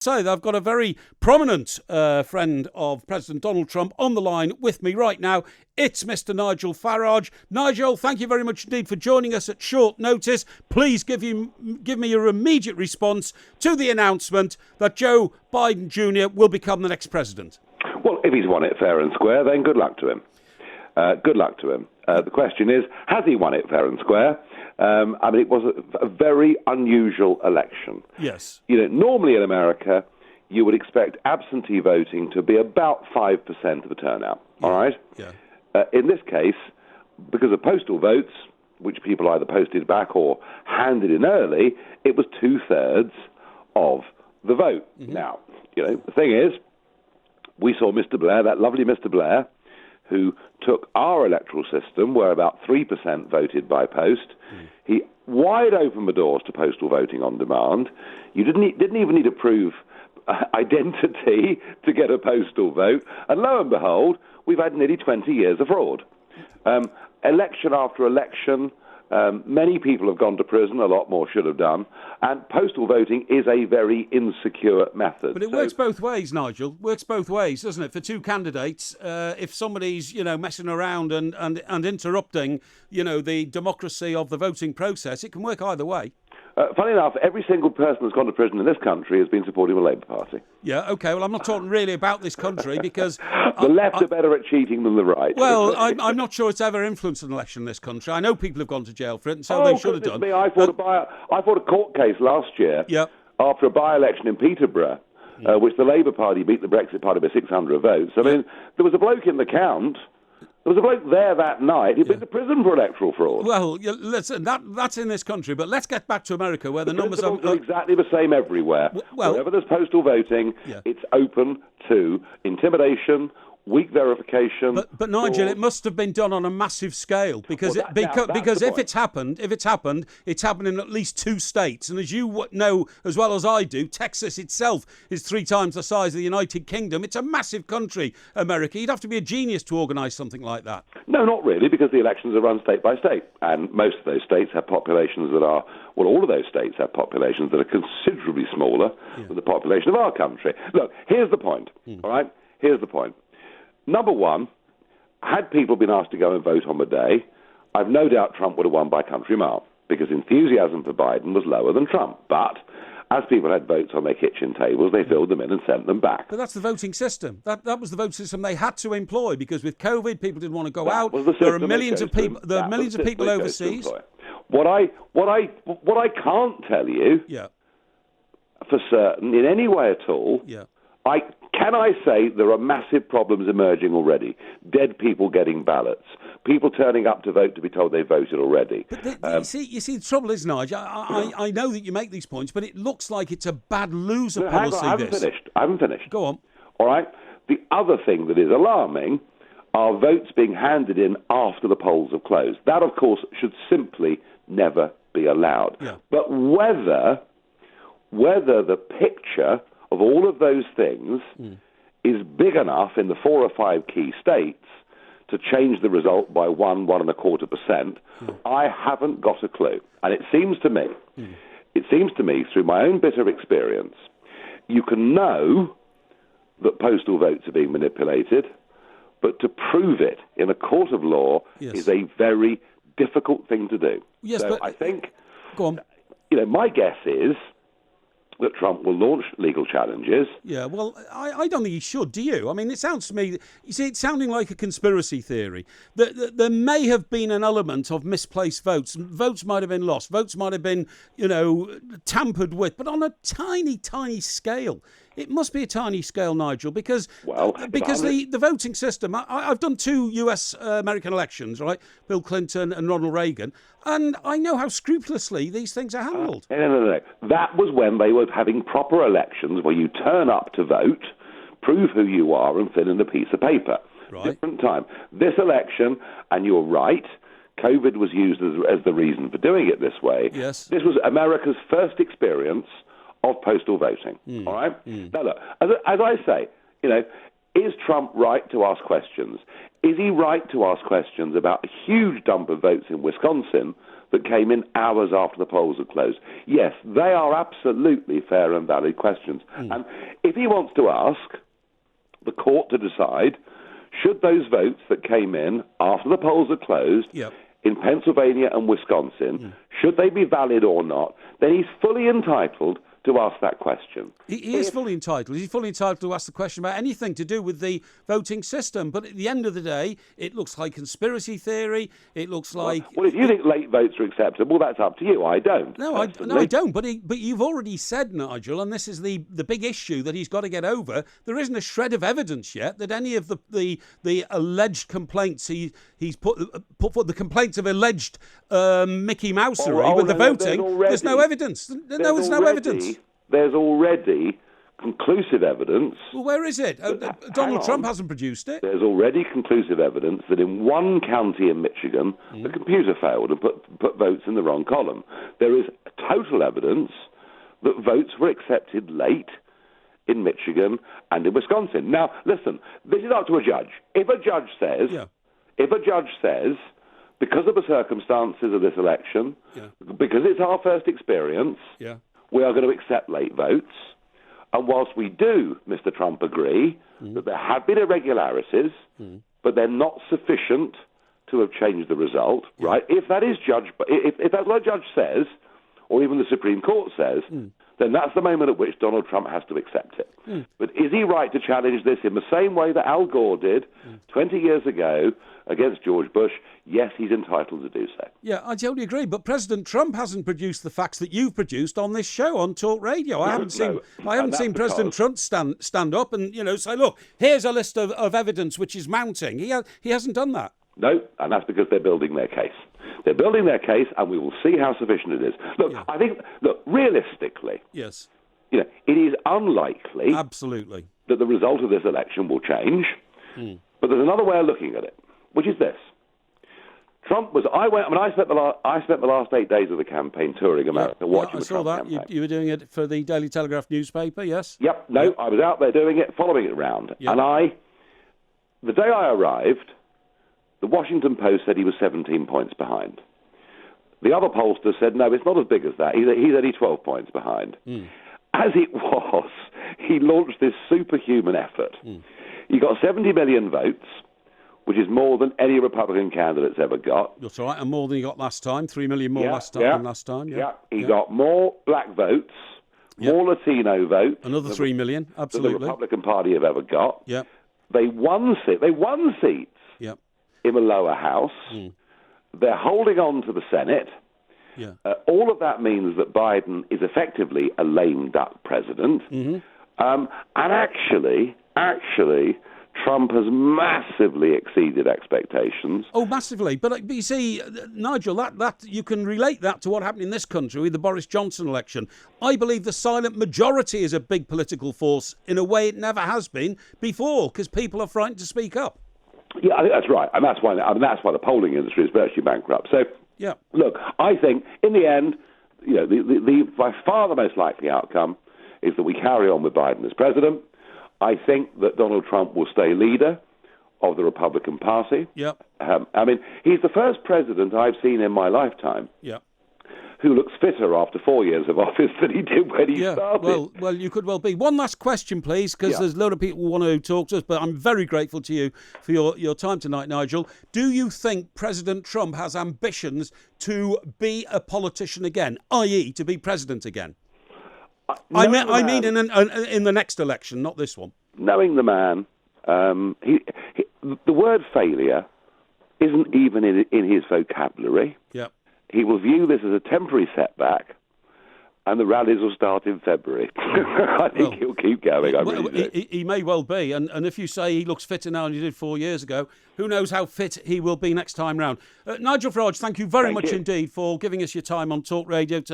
Say that I've got a very prominent friend of President Donald Trump on the line with me right now. It's Mr. Nigel Farage. Nigel, thank you very much indeed for joining us at short notice. Please give me your immediate response to the announcement that Joe Biden Jr. will become the next president. Well, if he's won it fair and square, then good luck to him. Good luck to him. The question is, has he won it fair and square? It was a very unusual election. Yes. Normally in America, you would expect absentee voting to be about 5% of the turnout. Yeah. All right? Yeah. In this case, because of postal votes, which people either posted back or handed in early, it was 2/3 of the vote. Mm-hmm. Now, the thing is, we saw Mr. Blair, that lovely Mr. Blair, who took our electoral system, where about 3% voted by post. He wide opened the doors to postal voting on demand. You didn't even need to prove identity to get a postal vote. And lo and behold, we've had nearly 20 years of fraud. Election after election, many people have gone to prison, a lot more should have done, and postal voting is a very insecure method. But it works both ways, Nigel. Works both ways, doesn't it? For two candidates, if somebody's messing around and interrupting the democracy of the voting process, it can work either way. Funny enough, every single person that's gone to prison in this country has been supporting the Labour Party. Yeah, OK. Well, I'm not talking really about this country because... the left are better at cheating than the right. Well, I'm not sure it's ever influenced an election in this country. I know people have gone to jail for it, and so they should have done. Me, I fought a court case last year after a by-election in Peterborough, which the Labour Party beat the Brexit Party by 600 votes. I mean, there was a bloke in the count. There was a bloke there that night who'd been to prison for electoral fraud. Well, listen, that's in this country, but let's get back to America, where the numbers are exactly the same everywhere. Well, wherever there's postal voting, it's open to intimidation, weak verification. But Nigel, it must have been done on a massive scale because if it's happened, it's happened in at least 2 states. And as you know as well as I do, Texas itself is 3 times the size of the United Kingdom. It's a massive country, America. You'd have to be a genius to organise something like that. No, not really, because the elections are run state by state. And most of those states have populations that are, well, all of those states have populations that are considerably smaller than the population of our country. Look, here's the point, all right? Here's the point. Number one, had people been asked to go and vote on the day, I've no doubt Trump would have won by country mile, because enthusiasm for Biden was lower than Trump. But as people had votes on their kitchen tables, they filled them in and sent them back. But that's the voting system. That was the voting system they had to employ, because with COVID, people didn't want to go out. There are millions of people. There are millions of people overseas. What I can't tell you for certain in any way at all. Can I say there are massive problems emerging already? Dead people getting ballots, people turning up to vote to be told they voted already. But you see, the trouble is, Nigel, I know that you make these points, but it looks like it's a bad loser policy. I haven't finished. Go on. All right. The other thing that is alarming are votes being handed in after the polls have closed. That, of course, should simply never be allowed. Yeah. But whether the picture of all of those things is big enough in the 4 or 5 key states to change the result by 1.25%, I haven't got a clue. And it seems to me, through my own bitter experience, you can know that postal votes are being manipulated, but to prove it in a court of law is a very difficult thing to do. Yes, so but I think, go on. My guess is that Trump will launch legal challenges. Yeah, well, I don't think he should, do you? I mean, it sounds to me, you see, it's sounding like a conspiracy theory. There may have been an element of misplaced votes. Votes might have been lost. Votes might have been, tampered with, but on a tiny, tiny scale. It must be a tiny scale, Nigel, because the voting system, I've done 2 US American elections, right? Bill Clinton and Ronald Reagan, and I know how scrupulously these things are handled. No. That was when they were having proper elections where you turn up to vote, prove who you are, and fill in a piece of paper. Right. Different time. This election, and you're right, COVID was used as the reason for doing it this way. Yes. This was America's first experience of postal voting, all right? Now, look, as I say, is Trump right to ask questions? Is he right to ask questions about a huge dump of votes in Wisconsin that came in hours after the polls had closed. Yes, they are absolutely fair and valid questions. And if he wants to ask the court to decide, should those votes that came in after the polls had closed in Pennsylvania and Wisconsin, should they be valid or not, then he's fully entitled to ask that question. He is fully entitled. He's fully entitled to ask the question about anything to do with the voting system. But at the end of the day, it looks like conspiracy theory. It looks like... Well, if you think late votes are acceptable, that's up to you. I don't. No, I don't. But you've already said, Nigel, and this is the big issue that he's got to get over, there isn't a shred of evidence yet that any of the alleged complaints he's put the complaints of alleged Mickey Mousery with the voting, there's no evidence. There's no evidence. There's already conclusive evidence. Well, where is it? Donald Trump hasn't produced it. There's already conclusive evidence that in one county in Michigan, the computer failed and put votes in the wrong column. There is total evidence that votes were accepted late in Michigan and in Wisconsin. Now, listen, this is up to a judge. If a judge says, because of the circumstances of this election, because it's our first experience, we are going to accept late votes. And whilst we do, Mr. Trump, agree that there have been irregularities, but they're not sufficient to have changed the result, right? If that is if that's what a judge says, or even the Supreme Court says, then that's the moment at which Donald Trump has to accept it. But is he right to challenge this in the same way that Al Gore did 20 years ago against George Bush? Yes, he's entitled to do so. Yeah, I totally agree. But President Trump hasn't produced the facts that you've produced on this show on Talk Radio. I haven't seen President Trump stand up and say, look, here's a list of evidence which is mounting. He hasn't done that. No, and that's because they're building their case. They're building their case, and we will see how sufficient it is. Look, I think, realistically, yes, it is unlikely, absolutely, that the result of this election will change. But there's another way of looking at it, which is this: Trump was. I spent the last 8 days of the campaign touring America, watching the Trump campaign. I saw that. You were doing it for the Daily Telegraph newspaper, yes? Yep. No, I was out there doing it, following it around, and the day I arrived, the Washington Post said he was 17 points behind. The other pollster said, no, it's not as big as that. He's only 12 points behind. As it was, he launched this superhuman effort. He got 70 million votes, which is more than any Republican candidate's ever got. That's all right, and more than he got last time, 3 million more than last time. He got more black votes, more Latino votes. Another 3 million, absolutely. Than the Republican Party have ever got. Yeah. They won seats. Yep. In the lower house. They're holding on to the Senate. Yeah. All of that means that Biden is effectively a lame duck president. And actually, Trump has massively exceeded expectations. Oh, massively. But you see, Nigel, that you can relate that to what happened in this country with the Boris Johnson election. I believe the silent majority is a big political force in a way it never has been before, because people are frightened to speak up. Yeah, I think that's right, and that's why the polling industry is virtually bankrupt. So, look, I think in the end, the by far the most likely outcome is that we carry on with Biden as president. I think that Donald Trump will stay leader of the Republican Party. Yep. I mean, he's the first president I've seen in my lifetime. Yep. Who looks fitter after 4 years of office than he did when he started. Well, you could well be. One last question, please, because there's a lot of people who want to talk to us, but I'm very grateful to you for your time tonight, Nigel. Do you think President Trump has ambitions to be a politician again, i.e. to be president again? I mean in the next election, not this one. Knowing the man, the word failure isn't even in his vocabulary. Yeah. He will view this as a temporary setback, and the rallies will start in February. I think he'll keep going. He may well be. And if you say he looks fitter now than he did 4 years ago, who knows how fit he will be next time round. Nigel Farage, thank you very much indeed for giving us your time on Talk Radio tonight.